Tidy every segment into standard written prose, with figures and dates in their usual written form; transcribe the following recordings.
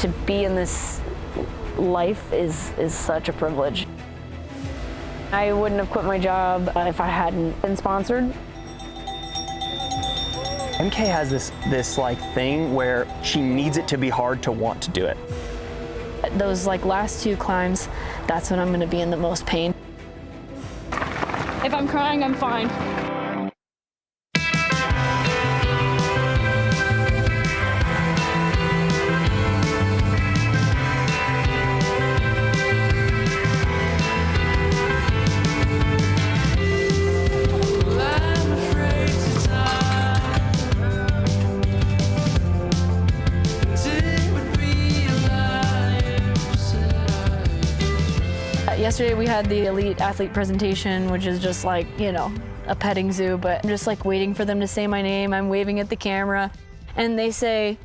To be in this life is such a privilege. I wouldn't have quit my job if I hadn't been sponsored. Emkay has this like thing where she needs it to be hard to want to do it. Those like last 2 climbs, that's when I'm gonna be in the most pain. If I'm crying, I'm fine. Yesterday we had the elite athlete presentation, which is just like, you know, a petting zoo, but I'm just like waiting for them to say my name. I'm waving at the camera and they say,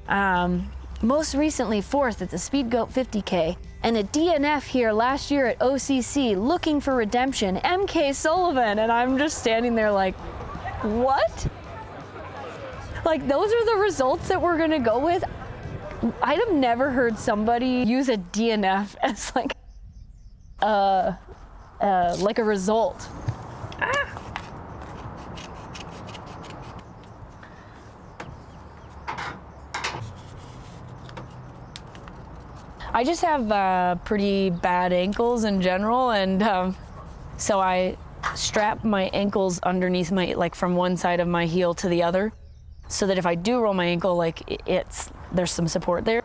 most recently 4th at the Speed Goat 50K and a DNF here last year at OCC looking for redemption, Emkay Sullivan. And I'm just standing there like, what? Like those are the results that we're gonna go with? I'd have never heard somebody use a DNF as like a result. I just have pretty bad ankles in general, and so I strap my ankles underneath my, like from one side of my heel to the other, so that if I do roll my ankle, like there's some support there.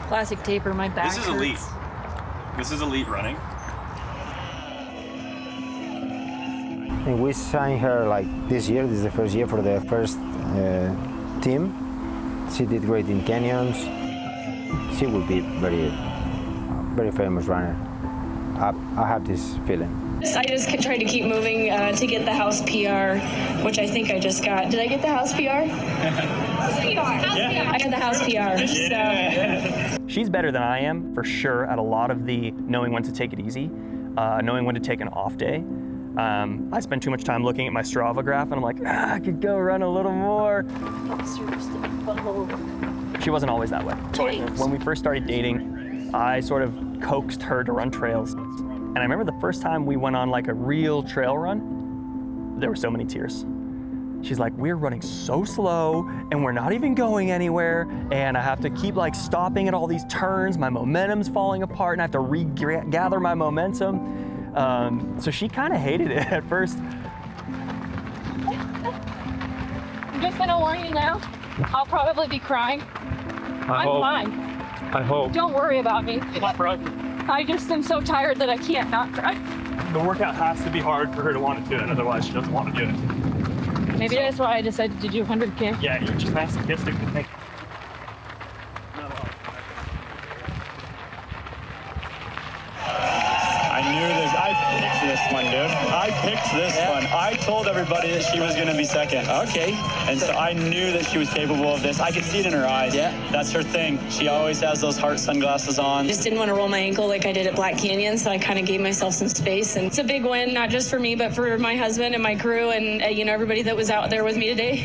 Classic taper, my back This is hurts. elite. This is elite running. And we signed her like this year. This is the first year for the first team. She did great in canyons. She will be very famous runner. I have this feeling. I just tried to keep moving to get the house PR, which I think I just got. Did I get the house PR? House PR. Yeah. I got the house PR. So. She's better than I am, for sure, at a lot of the knowing when to take it easy, knowing when to take an off day. I spend too much time looking at my Strava graph and I'm like, I could go run a little more. She wasn't always that way. When we first started dating, I sort of coaxed her to run trails. And I remember the first time we went on like a real trail run, there were so many tears. She's like, we're running so slow and we're not even going anywhere. And I have to keep like stopping at all these turns. My momentum's falling apart and I have to regather my momentum. So she kind of hated it at first. I'm just gonna warn you now, I'll probably be crying. I'm fine. I hope. Don't worry about me. I just am so tired that I can't not cry. The workout has to be hard for her to want to do it, otherwise she doesn't want to do it. Maybe that's why I decided to do 100K. Yeah, you're just masochistic to think. I knew this. I picked this one, dude. I picked this one. I told everybody that she was going to be second. Okay. And so I knew that she was capable of this. I could see it in her eyes. Yeah. That's her thing. She always has those heart sunglasses on. Just didn't want to roll my ankle like I did at Black Canyon, so I kind of gave myself some space. And it's a big win, not just for me, but for my husband and my crew and everybody that was out there with me today.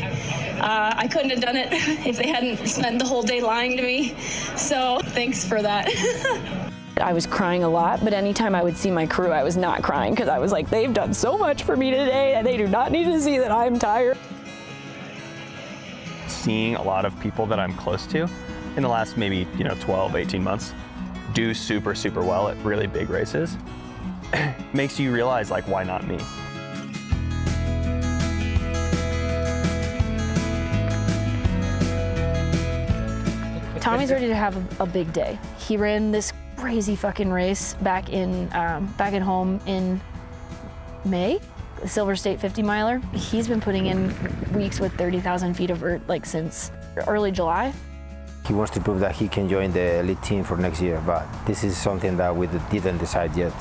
I couldn't have done it if they hadn't spent the whole day lying to me. So thanks for that. I was crying a lot, but anytime I would see my crew, I was not crying because I was like, they've done so much for me today and they do not need to see that I'm tired. Seeing a lot of people that I'm close to in the last maybe 12, 18 months do super, super well at really big races makes you realize, like, why not me? Tommy's ready to have a big day. He ran this crazy fucking race back at home in May, the Silver State 50 miler. He's been putting in weeks with 30,000 feet of vert like since early July. He wants to prove that he can join the elite team for next year, but this is something that we didn't decide yet.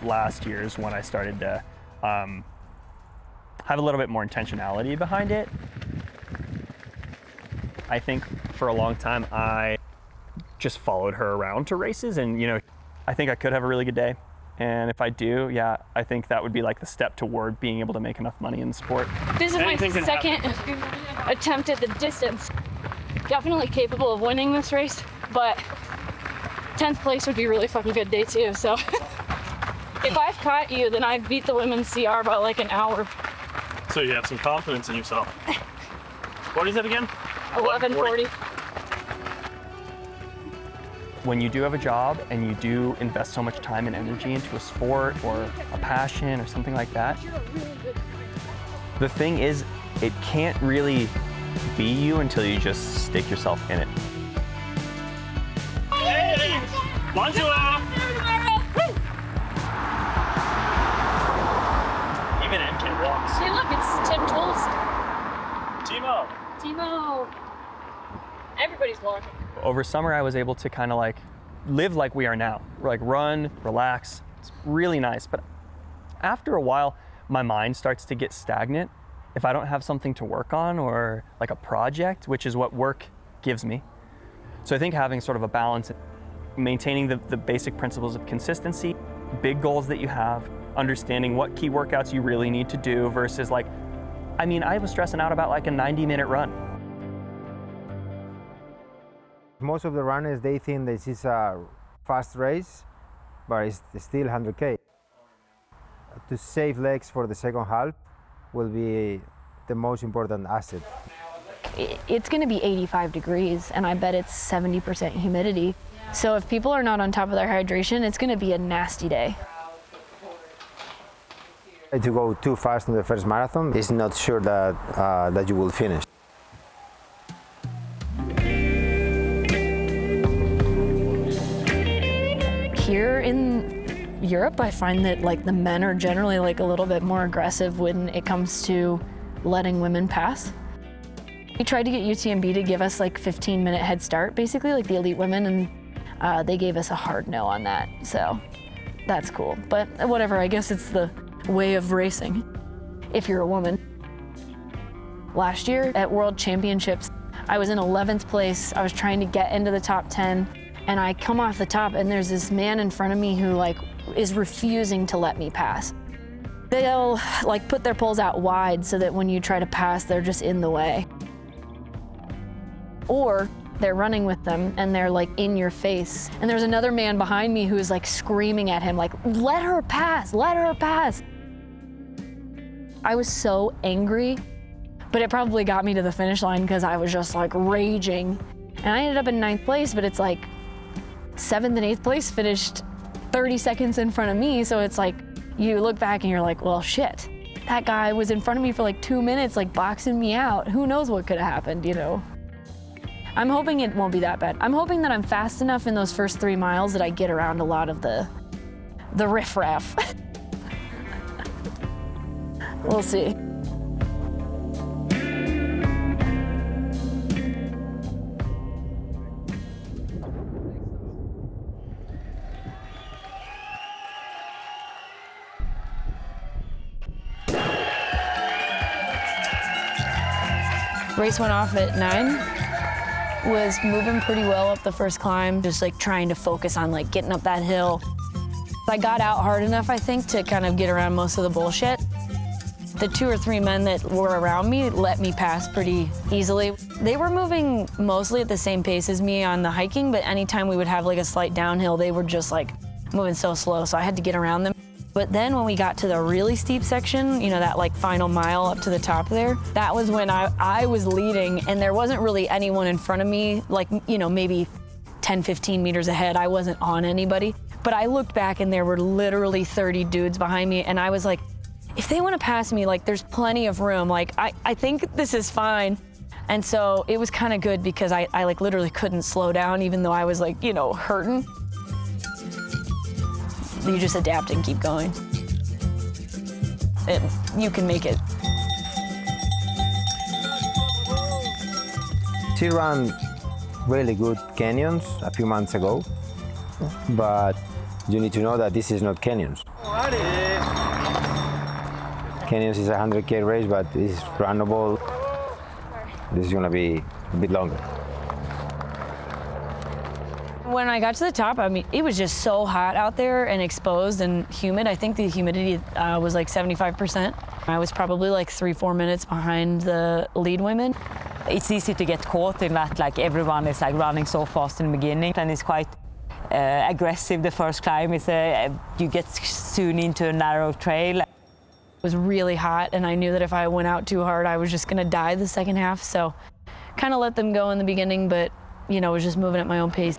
Last year is when I started to have a little bit more intentionality behind it. I think for a long time I just followed her around to races, and I think I could have a really good day And if I do, yeah, I think that would be like the step toward being able to make enough money in the sport. This is my second attempt at the distance. Definitely capable of winning this race, but 10th place would be really fucking good day two. So if I've caught you, then I've beat the women's CR by like an hour. So you have some confidence in yourself. What is it again? 11:40. When you do have a job and you do invest so much time and energy into a sport or a passion or something like that, the thing is, it can't really be you until you just stick yourself in it. Hey! Bonjour! Even Emkay walks. Hey, look, it's Tim Tollefson. Timo! Everybody's walking. Over summer, I was able to kind of like live like we are now. Like run, relax. It's really nice. But after a while, my mind starts to get stagnant if I don't have something to work on or like a project, which is what work gives me. So I think having sort of a balance, maintaining the basic principles of consistency, big goals that you have, understanding what key workouts you really need to do versus like, I mean, I was stressing out about like a 90-minute run. Most of the runners, they think this is a fast race, but it's still 100K. To save legs for the second half will be the most important asset. It's going to be 85 degrees, and I bet it's 70% humidity. So if people are not on top of their hydration, it's going to be a nasty day. To go too fast in the first marathon, it's not sure that you will finish. Here in Europe, I find that like the men are generally like a little bit more aggressive when it comes to letting women pass. We tried to get UTMB to give us like 15-minute head start, basically, like the elite women, and they gave us a hard no on that. So that's cool. But whatever, I guess it's the way of racing if you're a woman. Last year at World Championships, I was in 11th place. I was trying to get into the top 10, and I come off the top, and there's this man in front of me who like is refusing to let me pass. They'll like put their poles out wide so that when you try to pass, they're just in the way. Or they're running with them and they're like in your face. And there's another man behind me who is like screaming at him, like, let her pass, let her pass. I was so angry, but it probably got me to the finish line because I was just like raging. And I ended up in 9th place, but it's like 7th and 8th place finished 30 seconds in front of me. So it's like, you look back and you're like, well, shit. That guy was in front of me for like 2 minutes, like boxing me out. Who knows what could have happened, you know? I'm hoping it won't be that bad. I'm hoping that I'm fast enough in those first 3 miles that I get around a lot of the riffraff. We'll see. Race went off at 9. Was moving pretty well up the first climb, just like trying to focus on like getting up that hill. I got out hard enough, I think, to kind of get around most of the bullshit. The 2 or 3 men that were around me let me pass pretty easily. They were moving mostly at the same pace as me on the hiking, but anytime we would have like a slight downhill, they were just like moving so slow, so I had to get around them. But then when we got to the really steep section, you know, that like final mile up to the top there, that was when I was leading and there wasn't really anyone in front of me, like, you know, maybe 10, 15 meters ahead. I wasn't on anybody. But I looked back and there were literally 30 dudes behind me and I was like, if they want to pass me, like there's plenty of room. Like, I think this is fine. And so it was kind of good because I like literally couldn't slow down even though I was like, you know, hurting. You just adapt and keep going. You can make it. She ran really good canyons a few months ago, but you need to know that this is not canyons. Canyons is a 100K race, but it's runnable. This is gonna be a bit longer. When I got to the top, I mean, it was just so hot out there and exposed and humid. I think the humidity was like 75%. I was probably like 3-4 minutes behind the lead women. It's easy to get caught in that, like everyone is like running so fast in the beginning, and it's quite aggressive. The first climb is you get soon into a narrow trail. It was really hot, and I knew that if I went out too hard, I was just gonna die the second half. So, kind of let them go in the beginning, but was just moving at my own pace.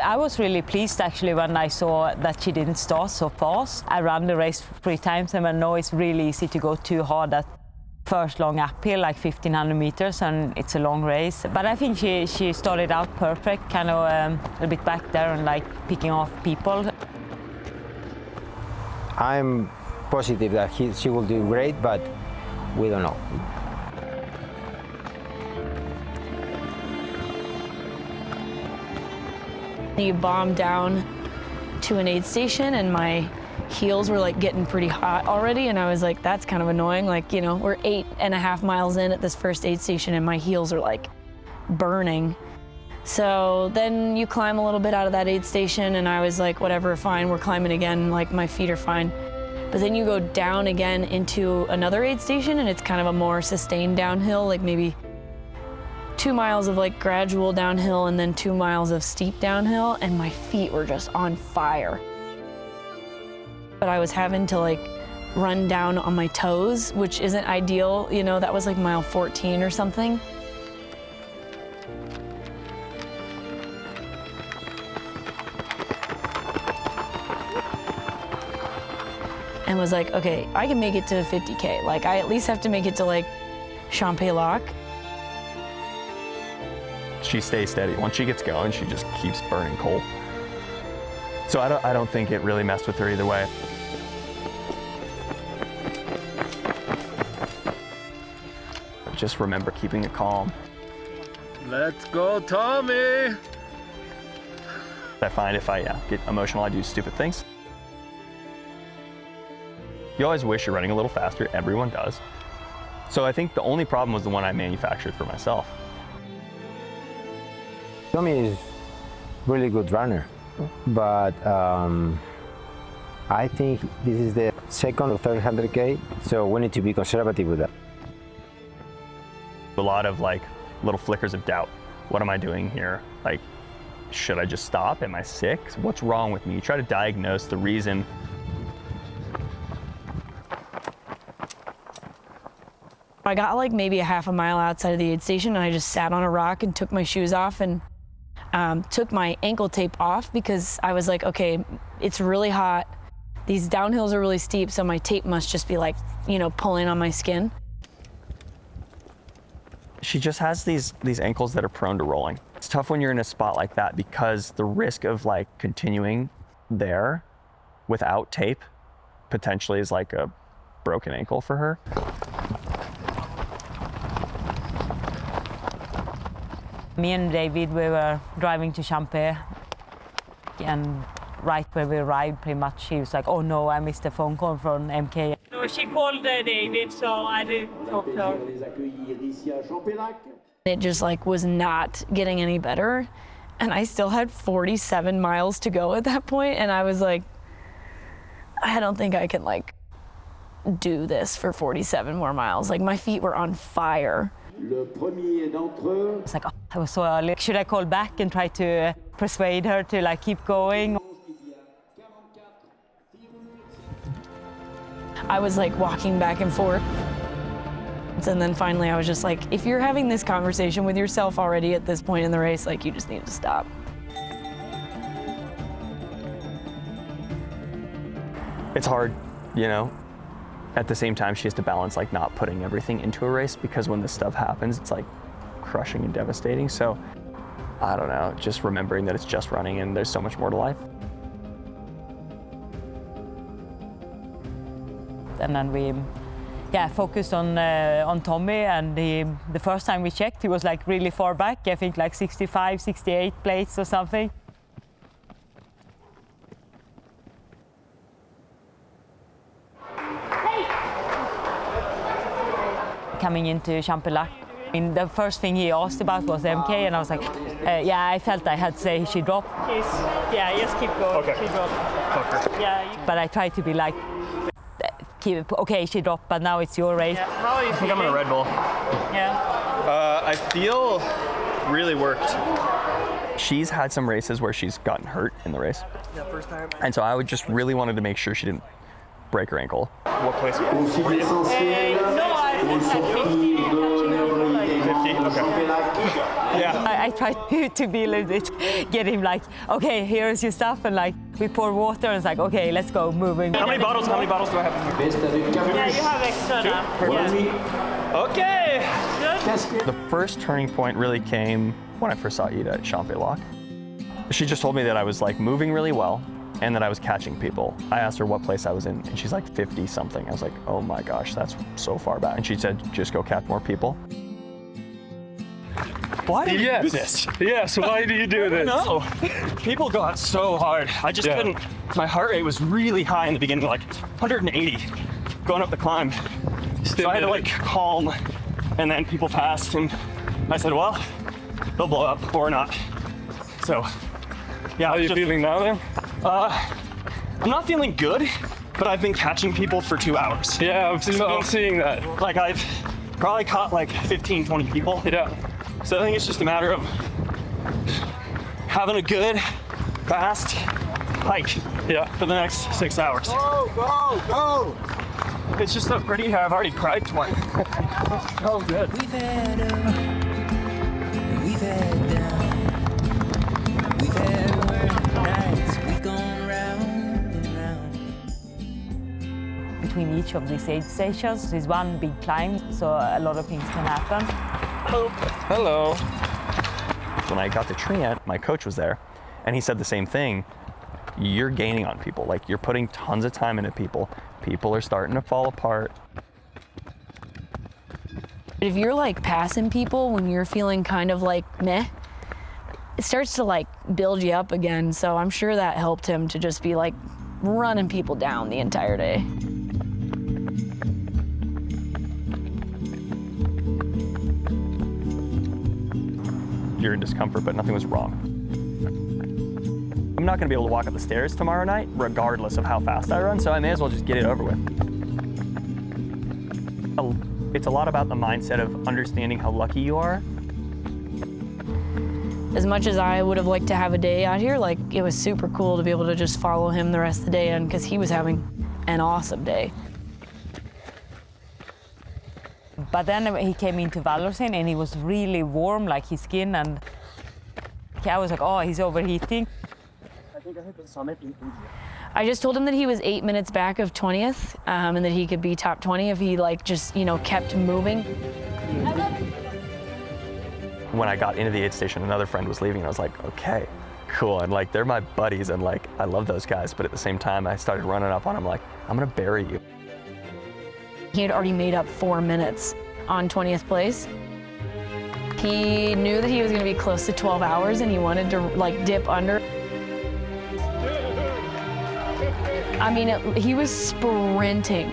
I was really pleased actually when I saw that she didn't start so fast. I ran the race 3 times, and I know it's really easy to go too hard at first long uphill, like 1,500 meters, and it's a long race. But I think she started out perfect, kind of a little bit back there and like picking off people. I'm positive that she will do great, but we don't know. You bomb down to an aid station, and my heels were like getting pretty hot already, and I was like, that's kind of annoying. Like, we're 8.5 miles in at this first aid station, and my heels are like burning. So then you climb a little bit out of that aid station, and I was like, whatever, fine, we're climbing again, like my feet are fine. But then you go down again into another aid station, and it's kind of a more sustained downhill, like maybe 2 miles of like gradual downhill and then 2 miles of steep downhill, and my feet were just on fire. But I was having to like run down on my toes, which isn't ideal. That was like mile 14 or something. And was like, okay, I can make it to 50K. Like, I at least have to make it to like Champs-Lac. She stays steady. Once she gets going, she just keeps burning coal. So I don't think it really messed with her either way. Just remember keeping it calm. Let's go, Tommy! I find if I get emotional, I do stupid things. You always wish you're running a little faster. Everyone does. So I think the only problem was the one I manufactured for myself. Tommy is really good runner, but I think this is the second or third 100K, so we need to be conservative with that. A lot of like little flickers of doubt. What am I doing here? Like, should I just stop? Am I sick? What's wrong with me? You try to diagnose the reason. I got like maybe a half a mile outside of the aid station, and I just sat on a rock and took my shoes off and took my ankle tape off, because I was like, okay, it's really hot. These downhills are really steep, so my tape must just be like, pulling on my skin. She just has these ankles that are prone to rolling. It's tough when you're in a spot like that, because the risk of like continuing there without tape potentially is like a broken ankle for her. Me and David, we were driving to Champs, and right where we arrived, pretty much, he was like, oh no, I missed a phone call from Emkay. No, she called David, so I didn't talk to her. It just like was not getting any better, and I still had 47 miles to go at that point, and I was like, I don't think I can like do this for 47 more miles. Like, my feet were on fire. It's like, oh, I was so early. Should I call back and try to persuade her to like keep going? I was like walking back and forth. And then finally I was just like, if you're having this conversation with yourself already at this point in the race, like, you just need to stop. It's hard, At the same time, she has to balance like not putting everything into a race, because when this stuff happens, it's like crushing and devastating. So I don't know, just remembering that it's just running and there's so much more to life. And then we focused on Tommy, and the first time we checked, he was like really far back, I think like 65, 68 plates or something. Coming into Champs-Lac, And the first thing he asked about was Emkay, and I was like, yeah, I felt I had to say she dropped. Yeah, just keep going. Okay. She dropped. Fucker. Yeah. But I tried to be like, okay, she dropped, but now it's your race. Yeah. How are you I think I'm in a Red Bull. Yeah. I feel really worked. She's had some races where she's gotten hurt in the race. Yeah, first time. And so I would just really wanted to make sure she didn't break her ankle. What place were you? No, I think at 50, catching up, like 50? Okay. Yeah. I tried to be a little bit, get him like, okay, here's your stuff, and like we pour water, and it's like, okay, let's go, moving. How many bottles do I have? yeah, you have extra now. Yeah. Okay. Good. The first turning point really came when I first saw Ida at Champs-Élysées. She just told me that I was like moving really well and that I was catching people. I asked her what place I was in, and she's like 50 something. I was like, oh my gosh, that's so far back. And she said, just go catch more people. Why did you do this? Yes, why do you do this? No. People got so hard. I just couldn't. My heart rate was really high in the beginning, like 180 going up the climb. So I had to like calm, and then people passed, and I said, well, they'll blow up or not. So, yeah. How are you feeling now then? I'm not feeling good, but I've been catching people for 2 hours. Yeah, I've been seeing that. Like I've probably caught like 15, 20 people. Yeah. So I think it's just a matter of having a good, fast hike for the next 6 hours. Go, go, go! It's just so pretty here. I've already cried twice. It's so good. We've had up, we've had down, we've had nights, we've gone round and round. Between each of these aid stations is one big climb, so a lot of things can happen. Hello. When I got to Trient, my coach was there, and he said the same thing. You're gaining on people. Like, you're putting tons of time into people. People are starting to fall apart. If you're like passing people when you're feeling kind of like meh, it starts to like build you up again. So I'm sure that helped him to just be like running people down the entire day. You're in discomfort, but nothing was wrong. I'm not gonna be able to walk up the stairs tomorrow night, regardless of how fast I run, so I may as well just get it over with. It's a lot about the mindset of understanding how lucky you are. As much as I would have liked to have a day out here, like it was super cool to be able to just follow him the rest of the day, and because he was having an awesome day. But then he came into Valorsyn and he was really warm, like his skin, and I was like, oh, he's overheating. I think I hit the summit in India. I just told him that he was 8 minutes back of 20th, and that he could be top 20 if he like just, you know, kept moving. When I got into the aid station, another friend was leaving, and I was like, okay, cool. And like, they're my buddies, and like, I love those guys. But at the same time, I started running up on him like, I'm gonna bury you. He had already made up 4 minutes on 20th place. He knew that he was gonna be close to 12 hours, and he wanted to like dip under. I mean, he was sprinting.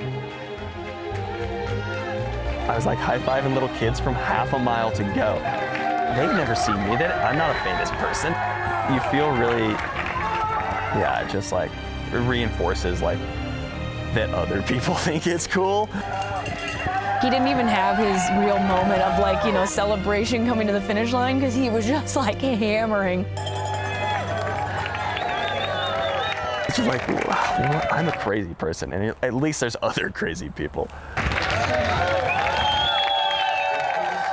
I was like high-fiving little kids from half a mile to go. They've never seen me. I'm not a famous person. You feel really, yeah, it just like it reinforces like that other people think it's cool. He didn't even have his real moment of like, you know, celebration coming to the finish line, because he was just like hammering. It's just like, wow, I'm a crazy person, and at least there's other crazy people.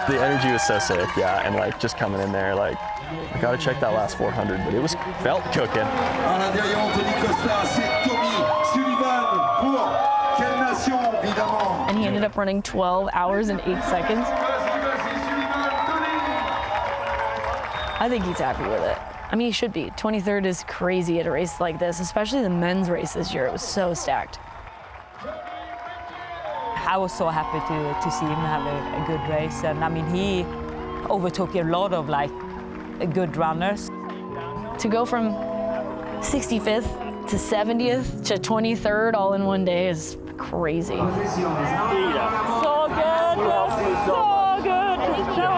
The energy was so sick, yeah, and like just coming in there, like, I gotta check that last 400, but it felt cooking. And he ended up running 12 hours and 8 seconds. I think he's happy with it. I mean, he should be. 23rd is crazy at a race like this, especially the men's race this year. It was so stacked. I was so happy to see him have a good race, and I mean, he overtook a lot of like good runners. To go from 65th to 70th to 23rd all in one day is crazy. So good, so good. That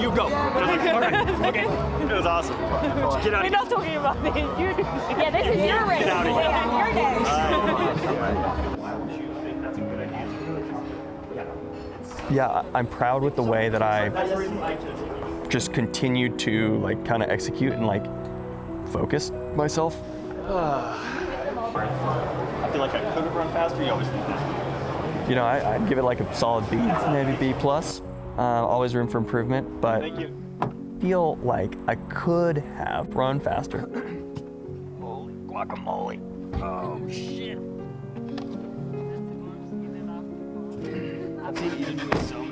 You go. And I was like, all right, okay. It was awesome. Get out of We're here. not talking about this. You do this. Yeah, this is your race. Get out of here. Your day. Yeah, I'm proud with the way that I just continued to like kind of execute and like focus myself. I feel like I could have run faster. You always think that. You know, I'd give it like a solid B, maybe B plus. Always room for improvement, but I feel like I could have run faster. Holy guacamole! Oh shit! I've seen you do it so